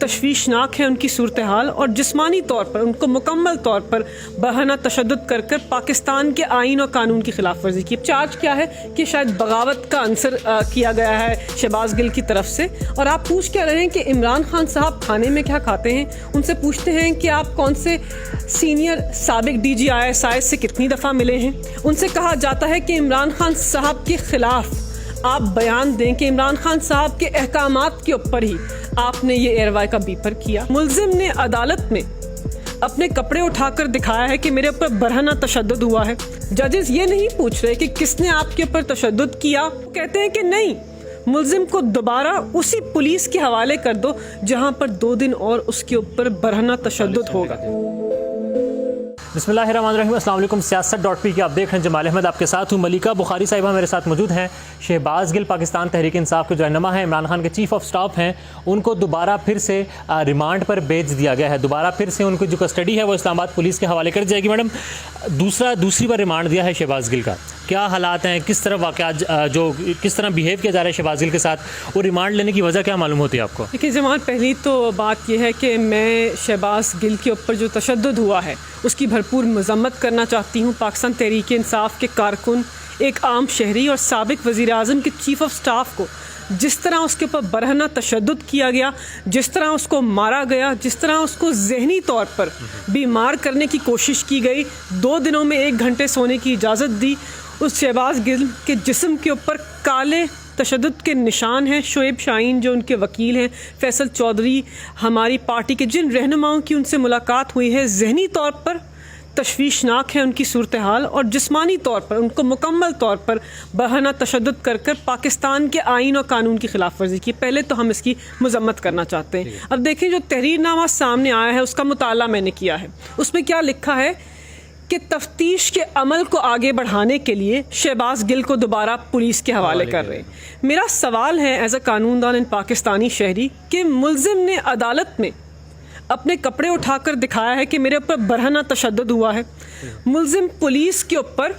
तशवीशनाक है उनकी सूरत हाल और जिस्मानी तौर पर उनको मुकम्मल तौर पर बहाना तशद्दुद कर कर पाकिस्तान के आइन और कानून की खिलाफ वर्जी की। चार्ज क्या है कि शायद बगावत का आंसर किया गया है शहबाज गिल की तरफ से। और आप पूछ क्या रहे हैं कि इमरान खान साहब खाने में क्या खाते हैं। उनसे पूछते हैं कि आप कौन से सीनियर साबिक DGI से कितनी दफ़ा मिले हैं। उनसे कहा जाता है कि इमरान खान साहब के खिलाफ आप बयान दें कि इमरान खान साहब के अहकामात के ऊपर ही आपने ये एयरवाई का बीपर किया। मुलजिम ने अदालत में अपने कपड़े उठाकर दिखाया है कि मेरे ऊपर बरहना तशद्दुद हुआ है। जजेस ये नहीं पूछ रहे कि किसने आपके ऊपर तशद्दुद किया, वो कहते हैं कि नहीं, मुलजिम को दोबारा उसी पुलिस के हवाले कर दो जहां पर 2 दिन और उसके ऊपर बरहना तशद्दुद होगा। बिस्मिल्लाहिर्रहमानिर्रहीम, अस्सलाम वालेकुम। सियासत.P की आप देख रहे हैं। जमाल अहमद आपके साथ हूँ। मलिका बुखारी साहिबा मेरे साथ मौजूद हैं। शहबाज गिल पाकिस्तान तहरीक इंसाफ के जो रहनुमा हैं, इमरान खान के चीफ ऑफ स्टाफ हैं, उनको दोबारा फिर से रिमांड पर भेज दिया गया है। दोबारा फिर से उनको जो कस्टडी है वो इस्लामाबाद पुलिस के हवाले कर दी जाएगी। मैडम, दूसरी बार रिमांड दिया है शहबाज गिल का, क्या हालात हैं, किस तरह वाक़यात जो किस तरह बिहेव किया जा रहा है शहबाज गिल के साथ, वो रिमांड लेने की वजह क्या मालूम होती है आपको? देखिए जमाल, पहली तो बात यह है कि मैं शहबाज गिल के ऊपर जो तशद्दुद हुआ है उसकी भरपूर मज़म्मत करना चाहती हूँ। पाकिस्तान तहरीक इंसाफ के कारकुन, एक आम शहरी और साबिक वज़ीर आज़म के चीफ ऑफ स्टाफ को जिस तरह उसके ऊपर बरहना तशद्दुद किया गया, जिस तरह उसको मारा गया, जिस तरह उसको ज़हनी तौर पर बीमार करने की कोशिश की गई, 2 दिनों में 1 घंटे सोने की इजाज़त दी, उस शहबाज गिल के जिस्म के ऊपर काले तशद्दुद के निशान हैं। शोएब शाहीन जो उनके वकील हैं, फैसल चौधरी, हमारी पार्टी के जिन रहनुमाओं की उनसे मुलाकात हुई है, ज़हनी तौर पर तशवीशनाक है उनकी सूरत हाल और जिस्मानी तौर पर उनको मुकम्मल तौर पर बहाना तशद्दुद कर कर पाकिस्तान के आइन और कानून की खिलाफ वर्जी की। पहले तो हम इसकी मज़म्मत करना चाहते हैं। अब देखें, जो तहरीरनामा सामने आया है उसका मुताला मैंने किया है। उसमें क्या लिखा है कि तफ्तीश के अमल को आगे बढ़ाने के लिए शहबाज गिल को दोबारा पुलिस के हवाले कर रहे हैं। मेरा सवाल है एज अ कानूनदान इन पाकिस्तानी शहरी कि मुलजिम ने अदालत में अपने कपड़े उठाकर दिखाया है कि मेरे ऊपर बरहना तशद्दुद हुआ है। मुलजिम पुलिस के ऊपर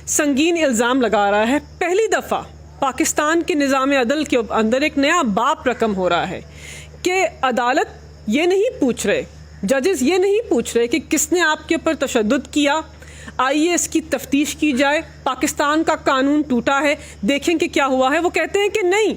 संगीन इल्ज़ाम लगा रहा है। पहली दफ़ा पाकिस्तान के निज़ाम अदल के अंदर एक नया बाप रकम हो रहा है कि अदालत ये नहीं पूछ रहे, जजेस ये नहीं पूछ रहे कि किसने आपके ऊपर तशद्दुद किया, आइए इसकी तफ्तीश की जाए, पाकिस्तान का कानून टूटा है, देखें कि क्या हुआ है। वो कहते हैं कि नहीं,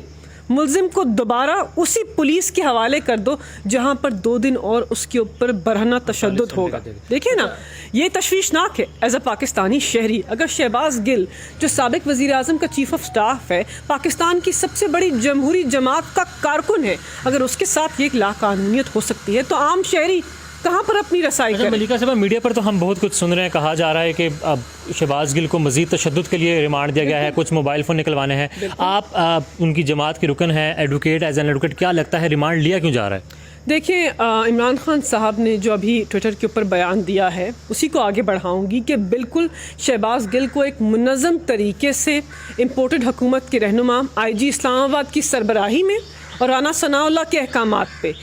मुलजिम को दोबारा उसी पुलिस के हवाले कर दो जहां पर 2 दिन और उसके ऊपर बरहना तशद्दुद होगा। देखिए ना, ये तशवीशनाक है एज अ पाकिस्तानी शहरी। अगर शहबाज गिल जो साबिक वज़ीर आज़म का चीफ ऑफ स्टाफ है, पाकिस्तान की सबसे बड़ी जमहूरी जमात का कारकुन है, अगर उसके साथ ये लाकानूनियत हो सकती है तो आम शहरी कहाँ पर अपनी रसाई करें? मलिका साहब, मीडिया पर तो हम बहुत कुछ सुन रहे हैं, कहा जा रहा है कि अब शहबाज गिल को मज़ीद तशद्दुद के लिए रिमांड दिया गया है, कुछ मोबाइल फ़ोन निकलवाने हैं। आप उनकी जमात के रुकन हैं, एडवोकेट, एज एन एडवोकेट, क्या लगता है रिमांड लिया क्यों जा रहा है? देखिए, इमरान खान साहब ने जो अभी ट्विटर के ऊपर बयान दिया है उसी को आगे बढ़ाऊंगी कि बिल्कुल शहबाज गिल को एक मुनज़्ज़म तरीके से इम्पोर्टेड हुकूमत के रहनुमा IG इस्लामाबाद की सरबराही में और राना सनाउल्लाह के अहकामात पे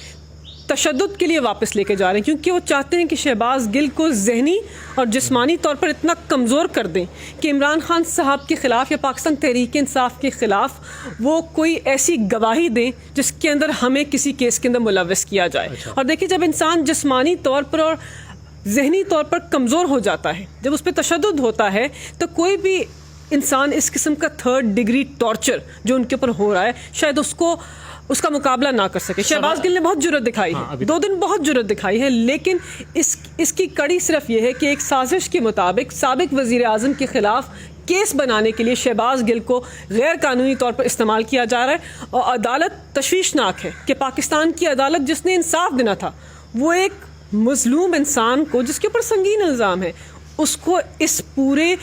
तशद्दुद के लिए वापस लेके जा रहे हैं, क्योंकि वो चाहते हैं कि शहबाज गिल को ज़हनी और जिस्मानी तौर पर इतना कमज़ोर कर दें कि इमरान खान साहब के ख़िलाफ़ या पाकिस्तान तहरीक इंसाफ के ख़िलाफ़ वो कोई ऐसी गवाही दें जिसके अंदर हमें किसी केस के अंदर मुलव्वस किया जाए। और देखिए, जब इंसान जिस्मानी तौर पर और ज़हनी तौर पर कमज़ोर हो जाता है, जब उस पर तशद्दुद होता है, तो कोई भी इंसान इस किस्म का 3rd डिग्री टॉर्चर जो उनके ऊपर हो रहा है शायद उसका मुकाबला ना कर सके। शहबाज गिल ने बहुत जुर्रत दिखाई है, 2 दिन बहुत जुर्रत दिखाई है, लेकिन इसकी कड़ी सिर्फ ये है कि एक साजिश के मुताबिक साबिक वज़ीर आज़म के ख़िलाफ़ केस बनाने के लिए शहबाज गिल को गैर कानूनी तौर पर इस्तेमाल किया जा रहा है। और अदालत तशवीशनाक है कि पाकिस्तान की अदालत जिसने इंसाफ देना था, वो एक मज़लूम इंसान को जिसके ऊपर संगीन इल्ज़ाम है, उसको इस पूरे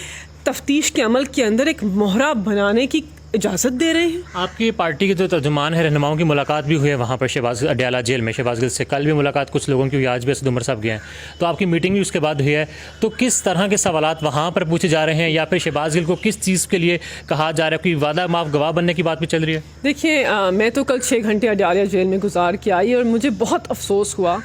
तफ्तीश के अमल के अंदर एक मोहरा बनाने की इजाज़त दे रहे हैं। आपकी पार्टी के जो तर्जुमान है, रहनुमाओं की मुलाकात भी हुई है वहाँ पर शहबाज अडयाला जेल में, शहबाज गिल से कल भी मुलाकात कुछ लोगों की हुई, आज भी असद उमर साहब गए हैं, तो आपकी मीटिंग भी उसके बाद हुई है। तो किस तरह के सवालात वहाँ पर पूछे जा रहे हैं, या फिर शहबाज गिल को किस चीज़ के लिए कहा जा रहा है? कोई वादा माफ गवाह बनने की बात भी चल रही है? देखिए, मैं तो कल 6 घंटे अडयाला जेल में गुजार के आई और मुझे बहुत अफसोस हुआ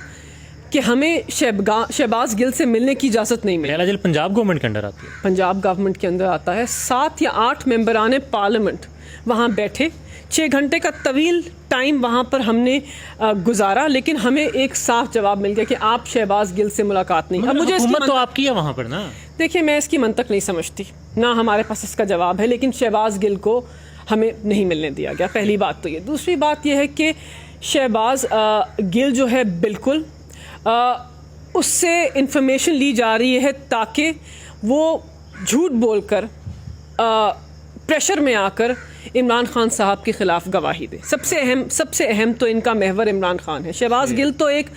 कि हमें शहबाज गिल से मिलने की इजाज़त नहीं मिली। अडयाला जेल पंजाब गवर्नमेंट के अंदर आती है? पंजाब गवर्नमेंट के अंदर आता है। 7 या 8 मेंबरान पार्लियामेंट वहाँ बैठे 6 घंटे का तवील टाइम वहाँ पर हमने गुजारा, लेकिन हमें एक साफ जवाब मिल गया कि आप शहबाज गिल से मुलाकात नहीं। अब मुझे हुकूमत तो आपकी है वहाँ पर ना। देखिए, मैं इसकी मंतक नहीं समझती, ना हमारे पास इसका जवाब है, लेकिन शहबाज गिल को हमें नहीं मिलने दिया गया, पहली बात तो ये। दूसरी बात ये है कि शहबाज गिल जो है बिल्कुल उससे इंफॉर्मेशन ली जा रही है ताकि वो झूठ बोलकर प्रेशर में आकर इमरान खान साहब के ख़िलाफ़ गवाही दे। सबसे अहम तो इनका महवर इमरान खान है। शहबाज गिल तो एक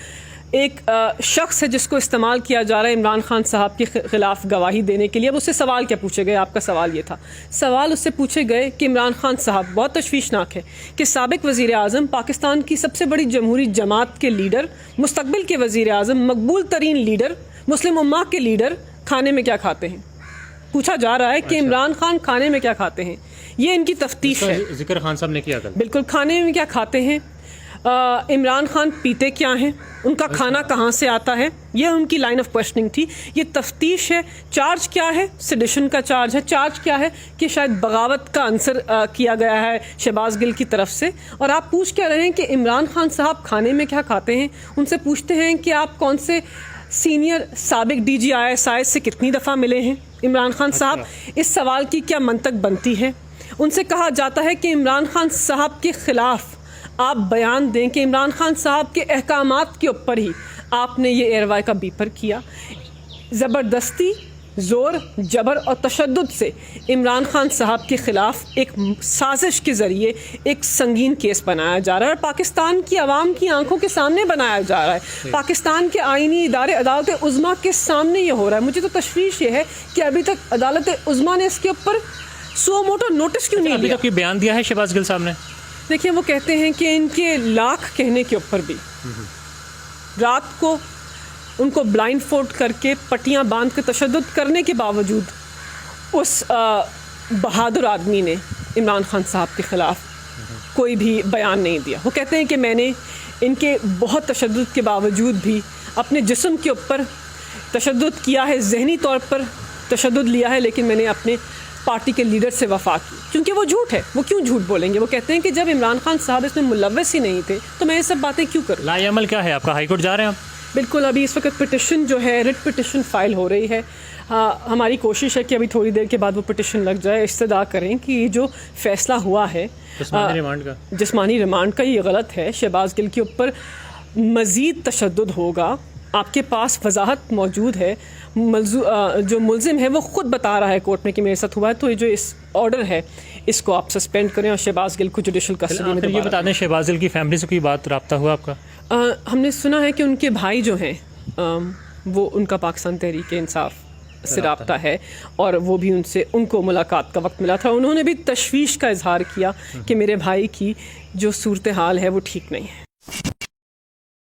शख्स है जिसको इस्तेमाल किया जा रहा है इमरान खान साहब के ख़िलाफ़ गवाही देने के लिए। अब उससे सवाल क्या पूछे गए? आपका सवाल ये था, सवाल उससे पूछे गए कि इमरान खान साहब, बहुत तशवीशनाक है कि साबिक़ वज़ीर आज़म, पाकिस्तान की सबसे बड़ी जमहूरी जमात के लीडर, मुस्तक़बिल के वज़ीर आज़म, मकबूल तरीन लीडर, मुस्लिम उम्मा के लीडर खाने में क्या खाते हैं? पूछा जा रहा है कि इमरान खान खाने में क्या खाते हैं। ये इनकी तफ्तीश है। जिक्र खान साहब ने किया कल। बिल्कुल, खाने में क्या खाते हैं, इमरान खान पीते क्या हैं, उनका खाना कहाँ से आता है, ये उनकी लाइन ऑफ क्वेश्चनिंग थी। ये तफ्तीश है। चार्ज क्या है? सेडिशन का चार्ज है। चार्ज क्या है कि शायद बगावत का आंसर किया गया है शहबाज गिल की तरफ से। और आप पूछ क्या रहे हैं कि इमरान खान साहब खाने में क्या खाते हैं। उनसे पूछते हैं कि आप कौन से सीनियर साबिक DGI से कितनी दफ़ा मिले हैं इमरान खान साहब। इस सवाल की क्या मंतक बनती है? उनसे कहा जाता है कि इमरान खान साहब के ख़िलाफ़ आप बयान दें कि इमरान खान साहब के अहकामात के ऊपर ही आपने ये एयरवाई का बीपर किया। ज़बरदस्ती, ज़ोर, जबर और तशद्दुद से इमरान खान साहब के ख़िलाफ़ एक साजिश के ज़रिए एक संगीन केस बनाया जा रहा है और पाकिस्तान की आवाम की आंखों के सामने बनाया जा रहा है। पाकिस्तान के आइनी इदारे अदालत उज़्मा के सामने ये हो रहा है। मुझे तो तशवीश ये है कि अभी तक अदालत उज़्मा ने इसके ऊपर सो मोटो नोटिस क्यों नहीं लिया। अभी तक बयान दिया है शहबाज गिल साहब ने। देखिए, वो कहते हैं कि इनके लाख कहने के ऊपर भी रात को उनको ब्लाइंड फोल्ड करके पट्टियां बांध के तशद्दुद करने के बावजूद उस बहादुर आदमी ने इमरान खान साहब के ख़िलाफ़ कोई भी बयान नहीं दिया। वो कहते हैं कि मैंने इनके बहुत तशद्दुद के बावजूद भी अपने जिस्म के ऊपर तशद्दुद किया है, ज़हनी तौर पर तशद्दुद लिया है, लेकिन मैंने अपने पार्टी के लीडर से वफा की, क्योंकि वो झूठ है। वो क्यों झूठ बोलेंगे? वो कहते हैं कि जब इमरान खान साहब इसमें मुलव्वस ही नहीं थे तो मैं ये सब बातें क्यों करूँ। लाएअमल क्या है आपका? हाई कोर्ट जा रहे हैं आप? बिल्कुल, अभी इस वक्त पिटिशन जो है, रिट पिटिशन फ़ाइल हो रही है। हमारी कोशिश है कि अभी थोड़ी देर के बाद वो पिटिशन लग जाए। इस्तदा करें कि ये जो फ़ैसला हुआ है जिस्मानी रिमांड का, ये गलत है। शहबाज गिल के ऊपर मज़ीद तशद्दुद होगा। आपके पास वजाहत मौजूद है। जो मुलजिम है वो ख़ुद बता रहा है कोर्ट में कि मेरे साथ हुआ है। तो ये जो इस ऑर्डर है इसको आप सस्पेंड करें और शहबाज गिल को जुडिशल कस्टडी में। ये बता दें, शहबाज गिल की फैमिली से कोई बात रब्ता हुआ आपका? हमने सुना है कि उनके भाई जो हैं वो, उनका पाकिस्तान तहरीक इंसाफ से रब्ता है और वो भी उनको मुलाकात का वक्त मिला था। उन्होंने भी तशवीश का इजहार किया कि मेरे भाई की जो सूरत हाल है वो ठीक नहीं है।